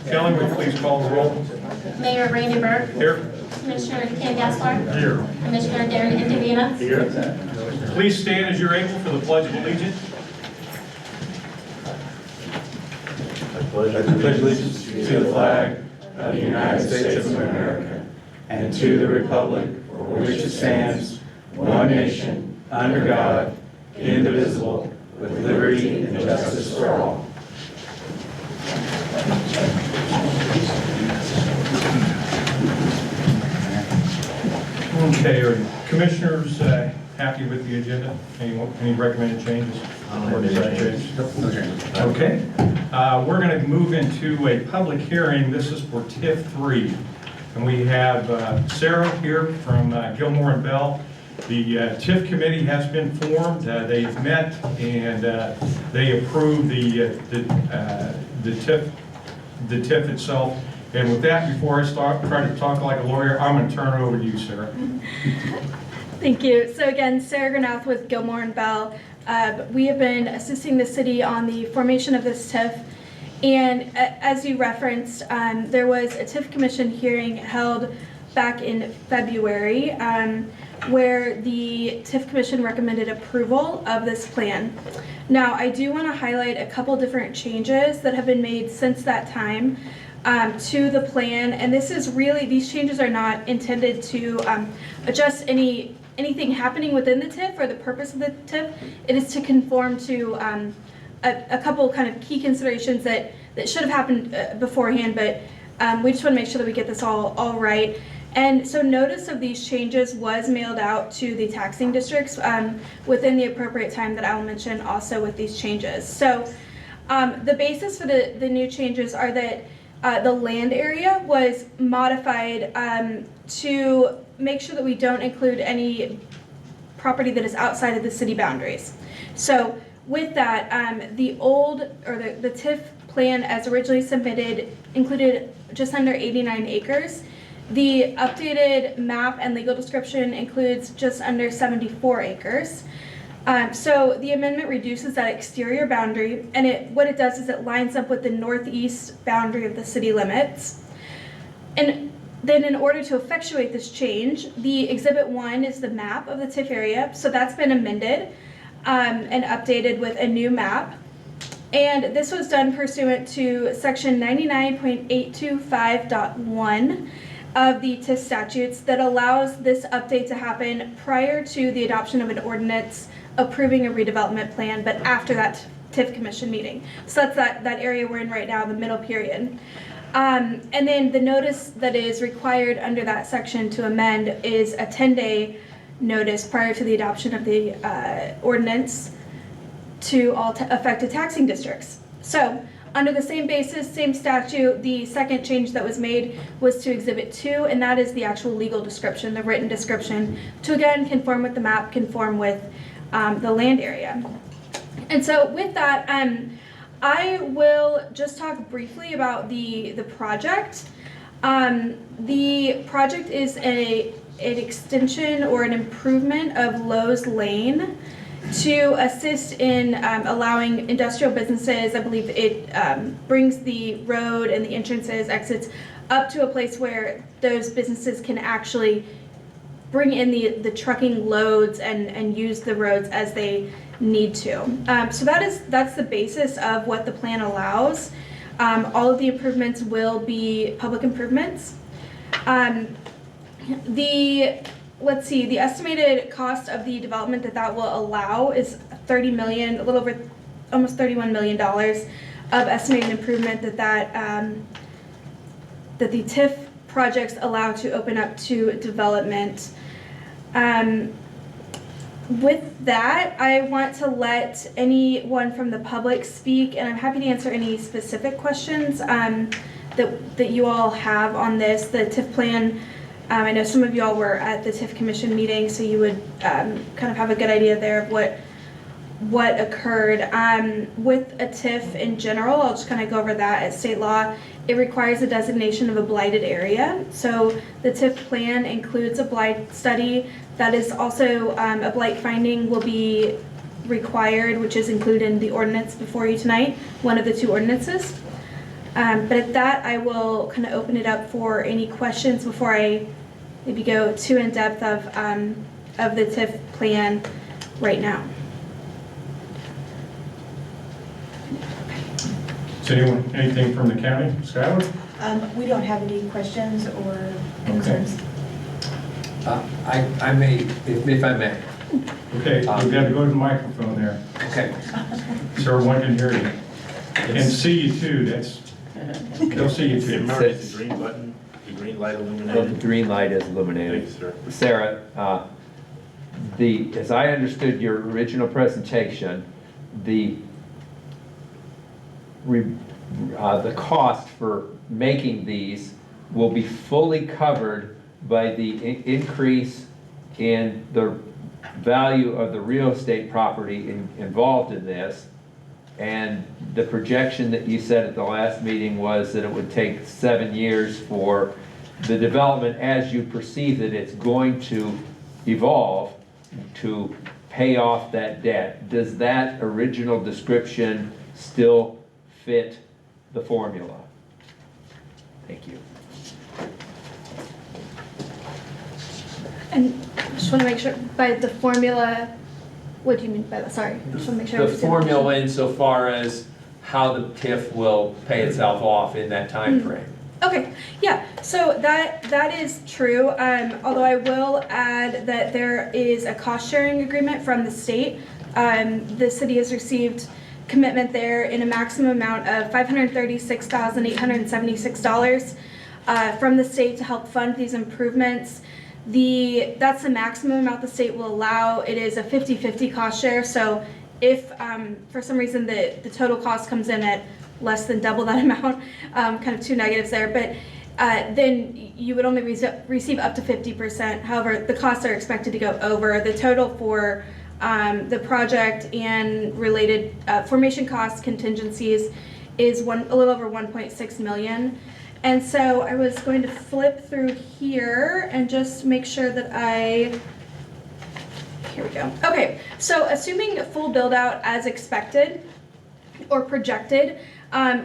Kelly, will you please call the roll? Mayor Randy Burke. Here. Commissioner Ken Gaspar. Here. Commissioner Darren Indovina. Here. Please stand as you're able for the Pledge of Allegiance. I pledge allegiance to the flag of the United States of America and to the republic for which it stands, one nation, under God, indivisible, with liberty and justice for all. Okay, are commissioners happy with the agenda? Any recommended changes? Okay. We're going to move into a public hearing. This is for TIF 3. And we have Sarah here from Gilmore and Bell. The TIF committee has been formed. They've met and they approved the TIF itself. And with that, before I try to talk like a lawyer, I'm going to turn it over to you, Sarah. Thank you. So again, Sarah Granath with Gilmore and Bell. We have been assisting the city on the formation of this TIF. And as you referenced, there was a TIF commission hearing held back in February where the TIF commission recommended approval of this plan. Now, I do want to highlight a couple different changes that have been made since that time to the plan. And this is really, these changes are not intended to adjust anything happening within the TIF or the purpose of the TIF. It is to conform to a couple kind of key considerations that should have happened beforehand, but we just want to make sure that we get this all right. And so notice of these changes was mailed out to the taxing districts within the appropriate time that I will mention also with these changes. So the basis for the new changes are that the land area was modified to make sure that we don't include any property that is outside of the city boundaries. So with that, the TIF plan as originally submitted included just under 89 acres. The updated map and legal description includes just under 74 acres. So the amendment reduces that exterior boundary, and what it does is it lines up with the northeast boundary of the city limits. And then in order to effectuate this change, the Exhibit 1 is the map of the TIF area, so that's been amended and updated with a new map. And this was done pursuant to Section 99.825.1 of the TIF statutes that allows this update to happen prior to the adoption of an ordinance approving a redevelopment plan, but after that TIF commission meeting. So that's that area we're in right now, the middle period. And then the notice that is required under that section to amend is a 10-day notice prior to the adoption of the ordinance to all affected taxing districts. So under the same basis, same statute, the second change that was made was to Exhibit 2, and that is the actual legal description, the written description, to again conform with the map, conform with the land area. And so with that, I will just talk briefly about the project. The project is an extension or an improvement of Lowe's Lane to assist in allowing industrial businesses. I believe it brings the road and the entrances, exits up to a place where those businesses can actually bring in the trucking loads and use the roads as they need to. So that's the basis of what the plan allows. All of the improvements will be public improvements. The estimated cost of the development that will allow is $30 million, a little over, almost $31 million of estimated improvement that the TIF projects allow to open up to development. With that, I want to let anyone from the public speak, and I'm happy to answer any specific questions that you all have on this. The TIF plan, I know some of you all were at the TIF commission meeting, so you would kind of have a good idea there of what occurred. With a TIF in general, I'll just kind of go over that as state law. It requires a designation of a blighted area. So the TIF plan includes a blight study. That is also a blight finding will be required, which is included in the ordinance before you tonight, one of the two ordinances. But at that, I will kind of open it up for any questions before I maybe go too in depth of the TIF plan right now. Does anyone, anything from the county? Skylar? We don't have any questions or concerns. I may, if I may. Okay, you've got to go to the microphone there, Okay. so everyone can hear you. And see you too, they'll see you too. Remember, it's the green button, the green light The illuminated. green light is illuminated. Thanks, sir. Sarah, as I understood your original presentation, the cost for making these will be fully covered by the increase in the value of the real estate property involved in this. And the projection that you said at the last meeting was that it would take 7 years for the development as you perceive that it's going to evolve to pay off that debt. Does that original description still fit the formula? Thank you. And I just want to make sure, by the formula, what do you mean by that? Sorry, I just want to make sure. I The understand. formula insofar as how the TIF will pay itself off in that time frame. Okay, yeah, so that is true, although I will add that there is a cost-sharing agreement from the state. The city has received commitment there in a maximum amount of $536,876 from the state to help fund these improvements. That's the maximum amount the state will allow. It is a 50-50 cost share, so if for some reason the total cost comes in at less than double that amount, kind of two negatives there, but then you would only receive up to 50%. However, the costs are expected to go over. The total for the project and related formation costs, contingencies, is a little over 1.6 million. And so I was going to flip through here and just make sure that here we go. Okay, so assuming full build out as expected or projected,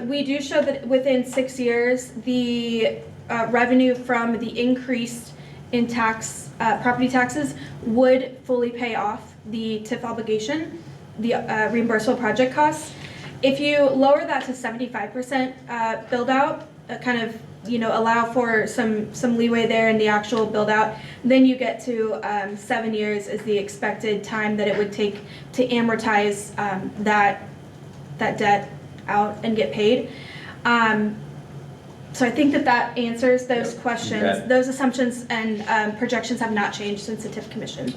we do show that within 6 years, the revenue from the increase in property taxes would fully pay off the TIF obligation, the reimbursable project costs. If you lower that to 75% build out, kind of allow for some leeway there in the actual build out, then you get to 7 years is the expected time that it would take to amortize that debt out and get paid. So I think that answers those questions. Okay. Those assumptions and projections have not changed since the TIF commission.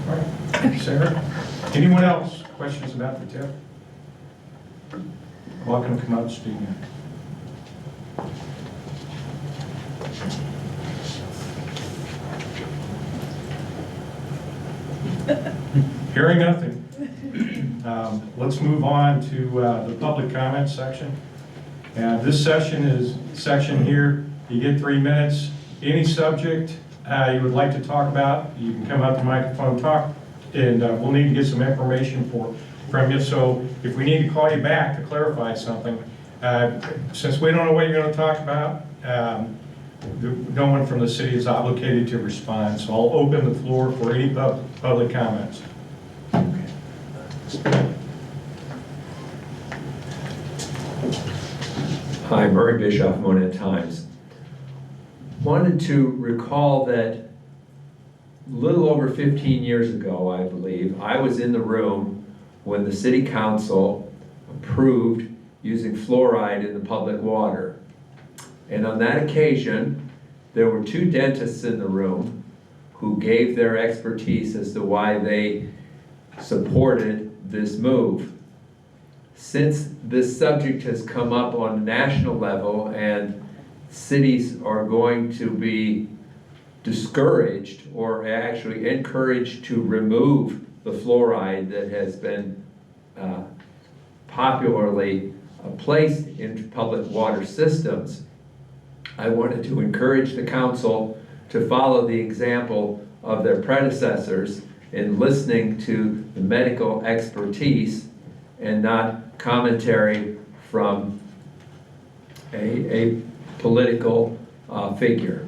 All right, Sarah? Anyone else? Questions about the TIF? Welcome to come up and speak now. Hearing nothing. Let's move on to the public comment section. This section here, you get 3 minutes. Any subject you would like to talk about, you can come up to the microphone, talk, and we'll need to get some information from you. So if we need to call you back to clarify something, since we don't know what you're going to talk about, no one from the city is obligated to respond. So I'll open the floor for any public comments. Hi, Murray Bischoff, Monett Times. Wanted to recall that a little over 15 years ago, I believe, I was in the room when the city council approved using fluoride in the public water. And on that occasion, there were 2 dentists in the room who gave their expertise as to why they supported this move. Since this subject has come up on a national level and cities are going to be discouraged or actually encouraged to remove the fluoride that has been popularly placed in public water systems, I wanted to encourage the council to follow the example of their predecessors in listening to the medical expertise and not commentary from a political figure.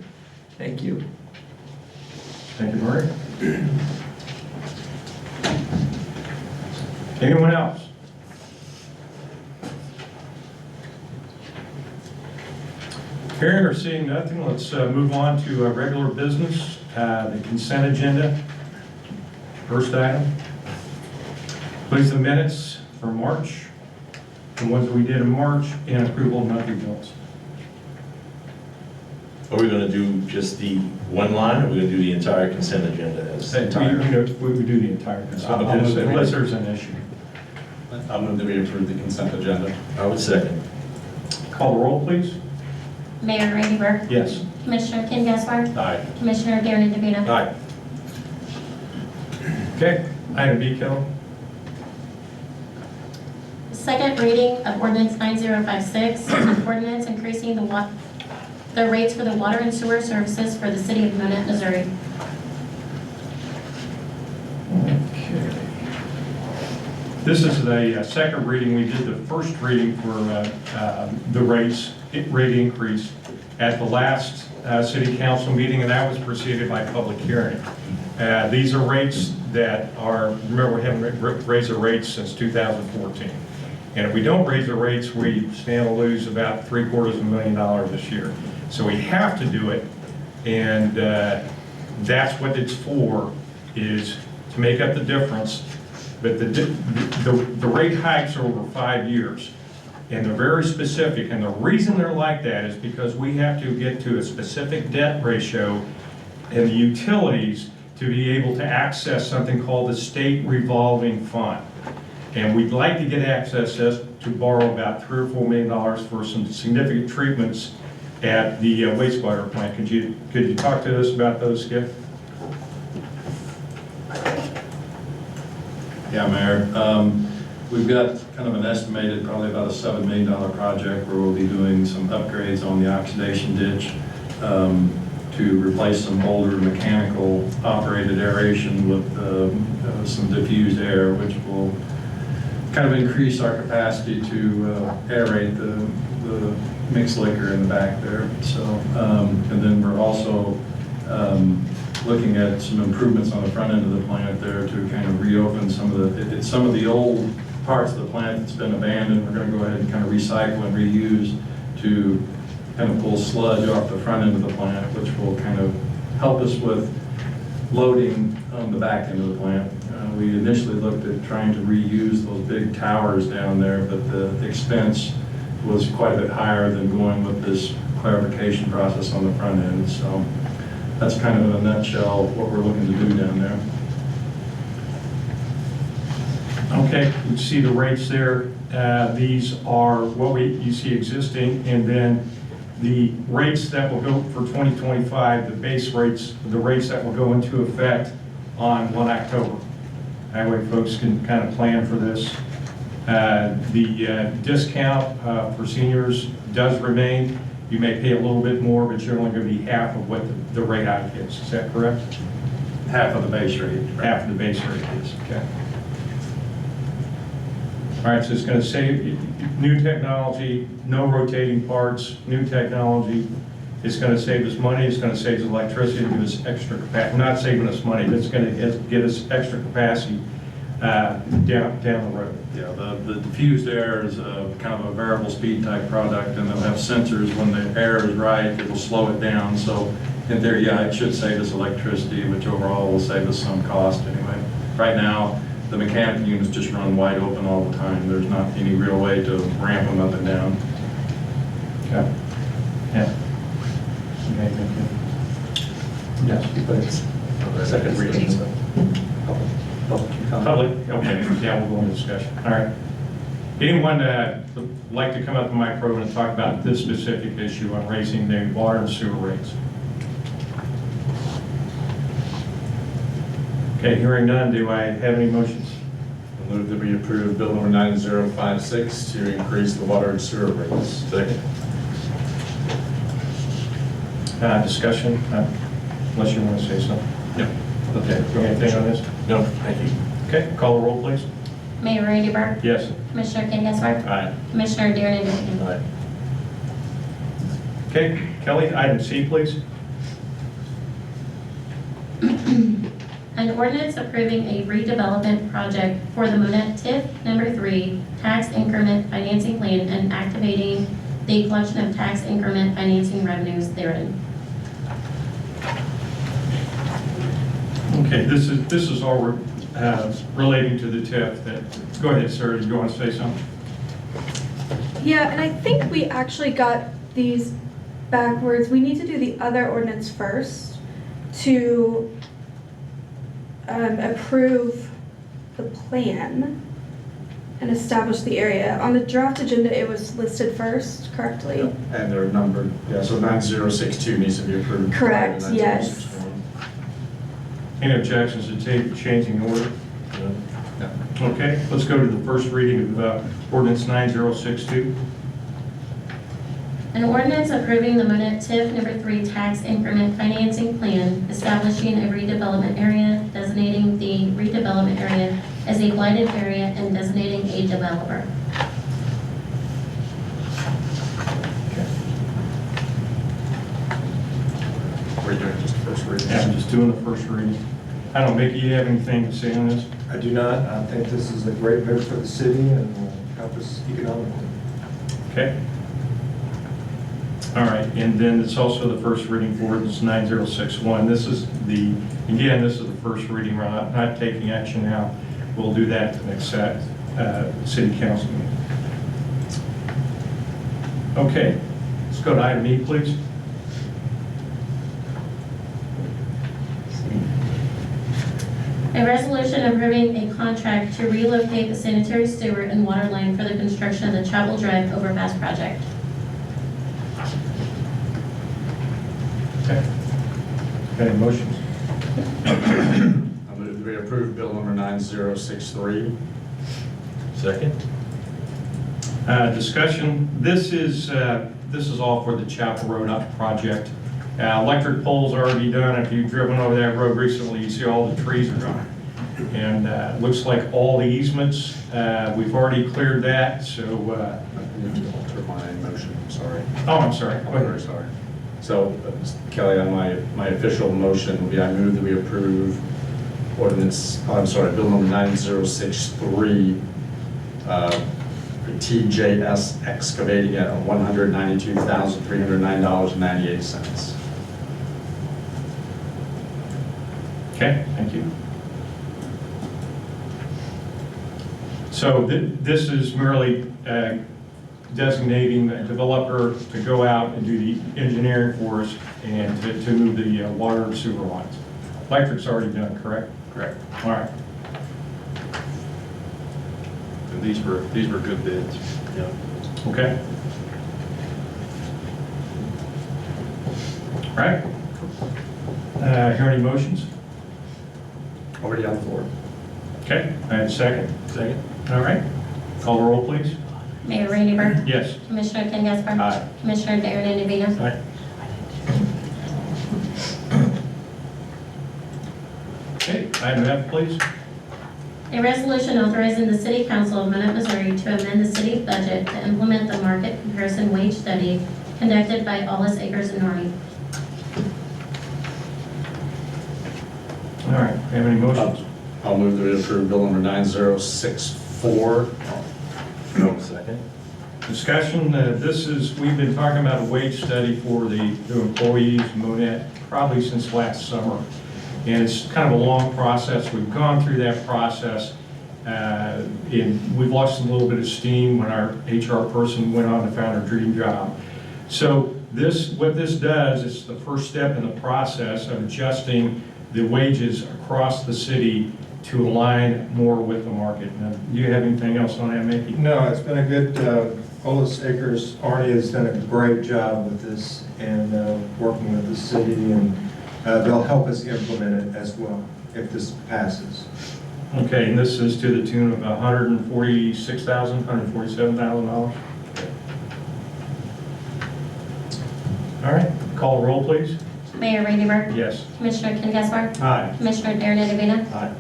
Thank you. Thank you, Murray. Anyone else? Hearing or seeing nothing, let's move on to regular business, the consent agenda. First item. Please the minutes for March, the ones that we did in March, and approval of monthly bills. Are we gonna do just the one line, or are we gonna do the entire consent agenda as We entire? would do the entire consent, unless there's an issue. I'll move that we approve the consent agenda. I would second. Call the roll, please. Mayor Randy Burke, Yes. Commissioner Ken Gaspar, Aye. Commissioner Darren Indemina. Aye. Okay, item B, Kelly. Second reading of ordinance 9056, an ordinance increasing the rates for the water and sewer services for the city of Monett, Missouri. Okay. This is the second reading. We did the first reading for the rate increase at the last city council meeting, and that was preceded by public hearing. These are rates that are, remember, we haven't raised the rates since 2014. And if we don't raise the rates, we stand to lose about $750,000 this year. So we have to do it, and that's what it's for, is to make up the difference. But the rate hikes are over 5 years, and they're very specific. And the reason they're like that is because we have to get to a specific debt ratio in the utilities to be able to access something called the state revolving fund. And we'd like to get access to borrow about $3 or $4 million for some significant treatments at the wastewater plant. Could you talk to us about those, Skip? Yeah, Mayor. We've got kind of an estimated, probably about a $7 million project where we'll be doing some upgrades on the oxidation ditch to replace some older mechanical operated aeration with some diffused air, which will kind of increase our capacity to aerate the mixed liquor in the back there. So, and then we're also looking at some improvements on the front end of the plant there to kind of reopen some of the old parts of the plant that's been abandoned. We're going to go ahead and kind of recycle and reuse to kind of pull sludge off the front end of the plant, which will kind of help us with loading on the back end of the plant. We initially looked at trying to reuse those big towers down there, but the expense was quite a bit higher than going with this clarification process on the front end. So that's kind of in a nutshell what we're looking to do down there. Okay, you see the rates there. These are what you see existing, and then the rates that will go for 2025, the base rates, the rates that will go into effect on 1 October. That way folks can kind of plan for this. The discount for seniors does remain. You may pay a little bit more, but you're only going to be half of what the rate hike is. Is that correct? Half of the base rate. Half of the base rate is, okay. All right, so it's going to save new technology, no rotating parts, new technology. It's going to save us money, it's going to save us electricity, give us extra capacity. Not saving us money, but it's going to give us extra capacity down the road. Yeah, the diffused air is kind of a variable speed type product, and they'll have sensors when the air is right, it will slow it down. So in there, yeah, it should save us electricity, which overall will save us some cost anyway. Right now, the mechanical units just run wide open all the time. There's not any real way to ramp them up and down. Okay. Yeah. Okay, thank you. Yes, but it's Second reading. public, okay, yeah, we'll go into discussion. All right. Anyone would like to come up to my program and talk about this specific issue on raising the water and sewer rates? Okay, hearing none, do I have any motions? I move that we approve bill number 9056 to increase the water and sewer rates. Second. Discussion, unless you want to say something. No. Okay, anything on this? No, thank you. Okay, call the roll, please. Mayor Randy Burke, Yes. Commissioner Ken Gaspar, Aye. Commissioner Darren Davina. Okay, Kelly, item C, please. An ordinance approving a redevelopment project for the Monett TIF number 3 tax increment financing plan and activating the collection of tax increment financing revenues therein. Okay, this is all relating to the TIF. Go ahead, sir. Do you want to say something? Yeah, and I think we actually got these backwards. We need to do the other ordinance first to approve the plan and establish the area. On the draft agenda, it was listed first correctly. And they're numbered, yeah, so 9062 needs to be approved. Correct, prior to yes. 9061. Any objections to changing the order? No. Okay, let's go to the first reading of ordinance 9062. An ordinance approving the Monett TIF number 3 tax increment financing plan, establishing a redevelopment area, designating the redevelopment area as a blighted area, and designating a developer. We're doing just the first reading. Yeah, I'm just doing the first reading. I don't know, Mickey, you have anything to say on this? I do not. I think this is a great move for the city and will help us economically. Okay. All right, and then it's also the first reading for ordinance 9061. This is again, this is the first reading. We're not taking action now. We'll do that at the next city council meeting. Okay, let's go to item E, please. A resolution approving a contract to relocate the sanitary sewer and water line for the construction of the Chapel Drive overpass project. Okay. Any motions? I move that we approve bill number 9063. Second? Discussion. This is all for the Chapel Road Up project. Electric poles are already done. If you've driven over that road recently, you see all the trees are gone. And looks like all the easements, we've already cleared that, so. I need to alter my motion, sorry. Oh, I'm sorry. Go I'm ahead. very sorry. So, Kelly, on my official motion will be, I move that we approve bill number 9063, for TJS excavating at $192,309.98. Okay, thank you. So this is merely designating a developer to go out and do the engineering for us and to move the water and sewer lines. Electric's already done, correct? Correct. All right. And these were good bids. Yeah. Okay. All right. Hear any motions? Already on the floor. Okay, I have a second. Second? All right. Call the roll, please. Mayor Randy Burke, Yes. Commissioner Ken Gaspar, Aye. Commissioner Darren Davina. Aye. Okay, item F, please. A resolution authorizing the City Council of Monett, Missouri to amend the city budget to implement the market comparison wage study conducted by Allis Acres and Norrie. All right, have any motions? I'll move that we approve bill number 9064. Second? Discussion, we've been talking about a wage study for the employees of Monett probably since last summer. And it's kind of a long process. We've gone through that process. And we've lost a little bit of steam when our HR person went on to found her dream job. So what this does is the first step in the process of adjusting the wages across the city to align more with the market. Now, do you have anything else on that, Mickey? No, it's been a good, Allis Acres, Arnie has done a great job with this and working with the city, and they'll help us implement it as well if this passes. Okay, and this is to the tune of $146,000, $147,000. All right, call the roll, please. Mayor Randy Burke, Yes. Commissioner Ken Gaspar, Aye. Commissioner Darren Davina. Aye.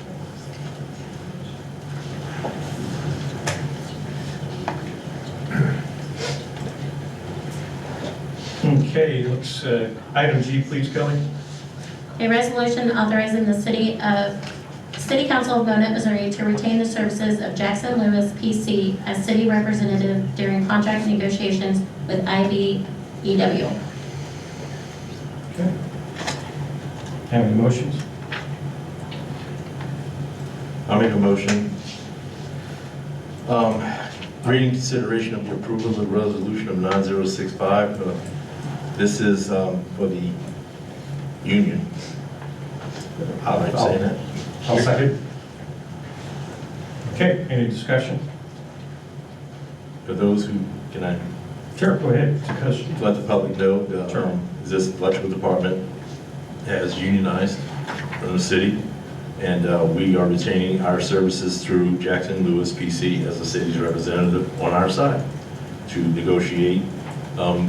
Okay, let's, item G, please, Kelly. A resolution authorizing the City Council of Monett, Missouri to retain the services of Jackson Lewis, PC, as city representative during contract negotiations with IBEW. Okay. Have any motions? I'll make a motion. Reading consideration of the approval of the resolution of 9065. This is for the union. How am I saying that? I'll second. Okay, any discussion? For those who, can I Sure, go ahead. Because let the public know, Sure. this electrical department has unionized from the city, and we are retaining our services through Jackson Lewis PC as the city's representative on our side to negotiate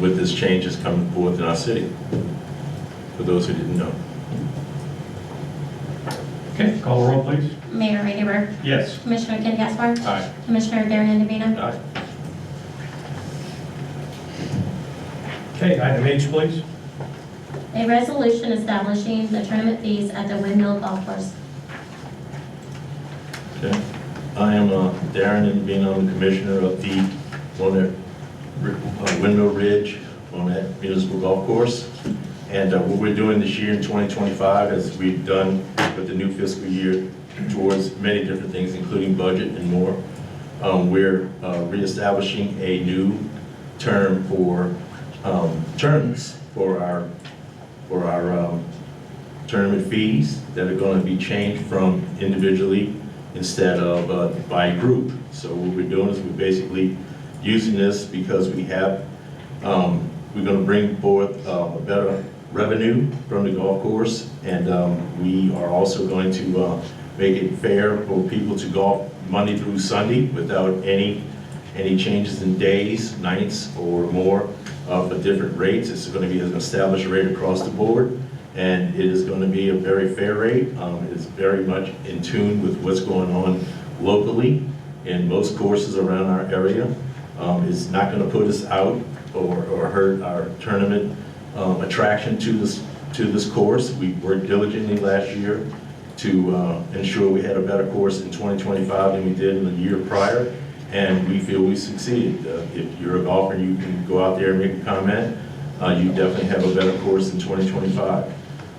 with this changes coming forth in our city, for those who didn't know. Okay, call the roll, please. Mayor Raineyberg, Yes. Commissioner Ken Caspar, Aye. Commissioner Darren Davina. Aye. Okay, item H, please. A resolution establishing the tournament fees at the Windmill Golf Course. Okay. I am Darren, and being I'm the commissioner of the Monett Windmill Ridge Monett Municipal Golf Course. And what we're doing this year in 2025, as we've done with the new fiscal year, towards many different things, including budget and more, we're reestablishing a new term for tournaments for our tournament fees that are going to be changed from individually instead of by group. So what we're doing is we're basically using this because we have, we're going to bring forth a better revenue from the golf course, and we are also going to make it fair for people to golf Monday through Sunday without any changes in days, nights, or more for different rates. It's going to be an established rate across the board, and it is going to be a very fair rate. It's very much in tune with what's going on locally in most courses around our area. It's not going to put us out or hurt our tournament attraction to this course. We worked diligently last year to ensure we had a better course in 2025 than we did in the year prior, and we feel we succeeded. If you're a golfer and you can go out there and make a comment, you definitely have a better course in 2025.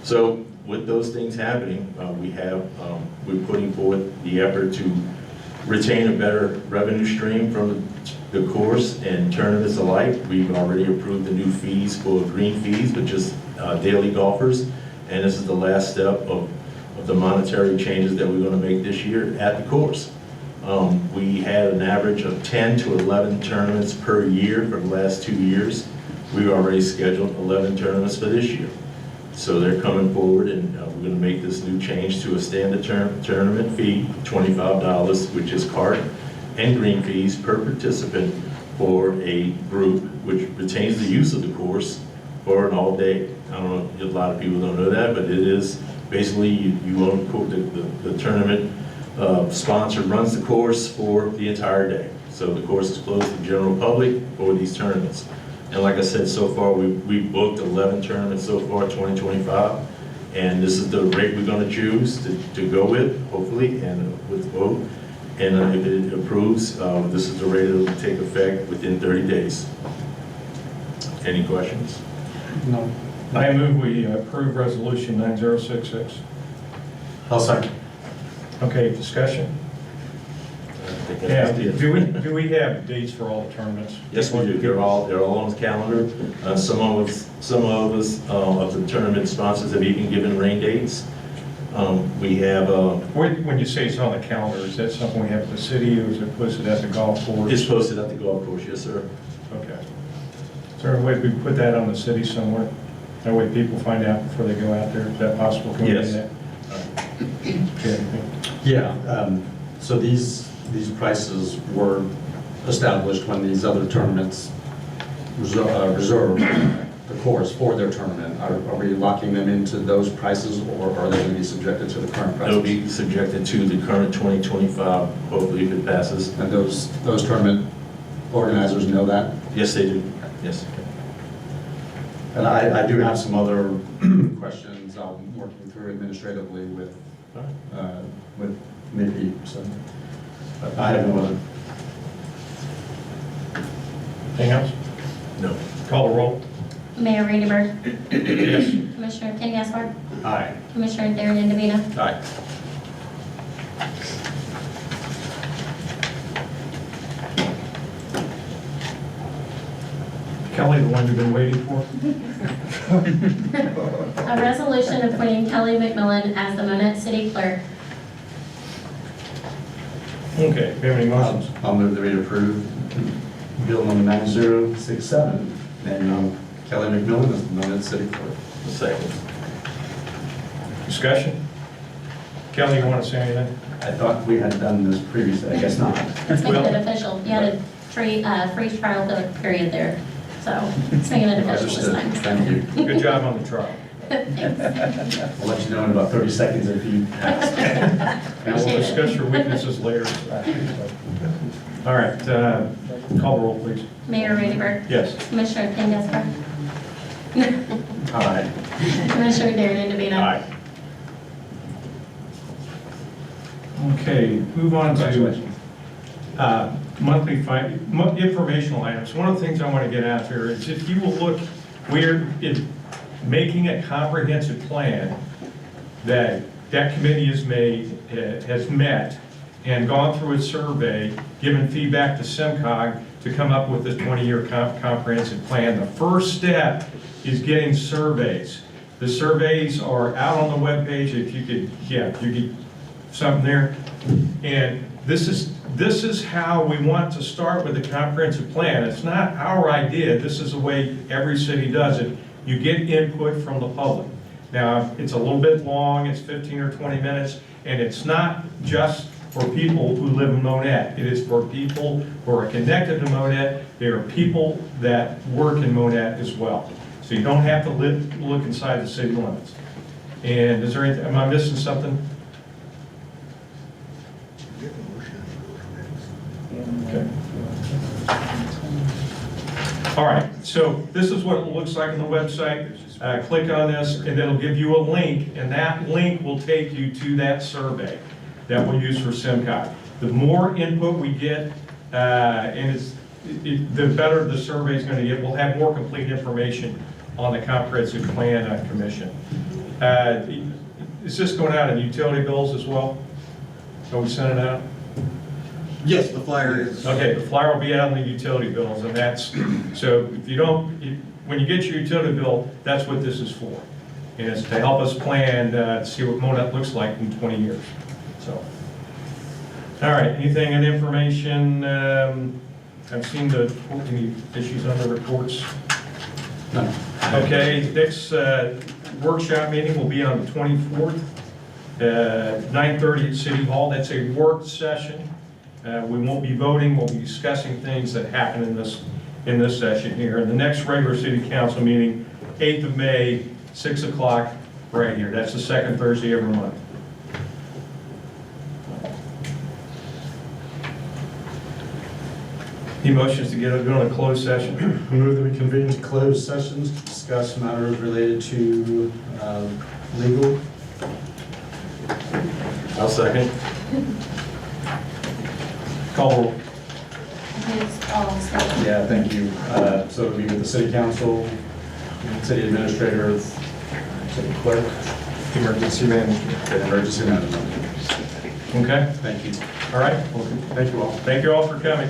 So with those things happening, we're putting forth the effort to retain a better revenue stream from the course and tournaments alike. We've already approved the new fees for green fees, which is daily golfers, and this is the last step of the monetary changes that we're going to make this year at the course. We had an average of 10 to 11 tournaments per year for the last 2 years. We've already scheduled 11 tournaments for this year. So they're coming forward, and we're going to make this new change to a standard tournament fee, $25, which is cart and green fees per participant for a group, which retains the use of the course for an all-day. I don't know, a lot of people don't know that, but it is basically you own the tournament sponsor runs the course for the entire day. So the course is closed to the general public for these tournaments. And like I said, so far we've booked 11 tournaments so far, 2025, and this is the rate we're going to choose to go with, hopefully, and with vote. And if it approves, this is the rate that will take effect within 30 days. Any questions? No. I move we approve resolution 9066. I'll second. Okay, discussion? Yeah, do we have dates for all the tournaments? Yes, we do. They're all on the calendar. Some of us of the tournament sponsors have even given rain dates. We have. When you say it's on the calendar, is that something we have at the city, or is it posted at the golf course? It's posted at the golf course, yes, sir. Okay. Is there a way we put that on the city somewhere? That way people find out before they go out there. Is that possible? Can we do Yes. that? Okay. Yeah, so these prices were established when these other tournaments reserved the course for their tournament. Are we locking them into those prices, or are they going to be subjected to the current prices? It'll be subjected to the current 2025, hopefully if it passes. And those tournament organizers know that? Yes, they do. Yes. And I do have some other questions I'm working through administratively with maybe, so, but I have no other. Anything else? No. Call the roll. Mayor Raineyberg, Yes. Commissioner Kenny Gaspar, Aye. Commissioner Darren Indovina, Aye. Kelly, the one you've been waiting for? a resolution appointing Kelly McMillan as the Monett City Clerk. Okay, we have any motions? I'll move that we approve bill number 9067, naming Kelly McMillan as the Monett City Clerk. Second. Discussion? Kelly, you want to say anything? I thought we had done this previously, I guess not. Let's make it official. You had a freeze trial period there, so let's make it official this Understood. time. Thank you. Good job on the trial. Thanks. I'll let you know in about 30 seconds if you ask. And we'll discuss your weaknesses later. All right, call the roll, please. Mayor Raineyberg, Yes. Commissioner Kenny Gaspar, Aye. Commissioner Darren Indovina. Aye. Okay, move on to monthly informational items. One of the things I want to get out there is if you will look, we're making a comprehensive plan that committee has met and gone through its survey, given feedback to SEMCOG to come up with this 20-year comprehensive plan. The first step is getting surveys. The surveys are out on the webpage. If you could, if you get something there. And this is how we want to start with the comprehensive plan. It's not our idea. This is the way every city does it. You get input from the public. Now, it's a little bit long. It's 15 or 20 minutes. And it's not just for people who live in Monett. It is for people who are connected to Monett. There are people that work in Monett as well. So you don't have to look inside the city limits. And is there anything, am I missing something? Okay. All right, so this is what it looks like on the website. Click on this and it'll give you a link, and that link will take you to that survey that we'll use for SEMCOG. The more input we get, the better the survey is going to get. We'll have more complete information on the comprehensive plan commission. Is this going out in utility bills as well? So we sent it out? Yes, the flyer is. Okay, the flyer will be out in the utility bills, and that's, so if you don't, when you get your utility bill, that's what this is for. And it's to help us plan, to see what Monett looks like in 20 years, so. All right, anything in information, I've seen any issues on the reports? No. Okay, next workshop meeting will be on the 24th, 9:30 at City Hall. That's a work session. We won't be voting, we'll be discussing things that happen in this session here. And the next regular city council meeting, 8th of May, 6 o'clock, right here. That's the second Thursday every month. Any motions to go into a closed session? Move that we convene to closed sessions to discuss matters related to legal. I'll second. Call roll. Who's all stated? Yeah, thank you. So it'll be with the city council, city administrator, city clerk, Emergency management. and emergency management. Okay, Thank you. all right. Well, Thank you all. thank you all for coming.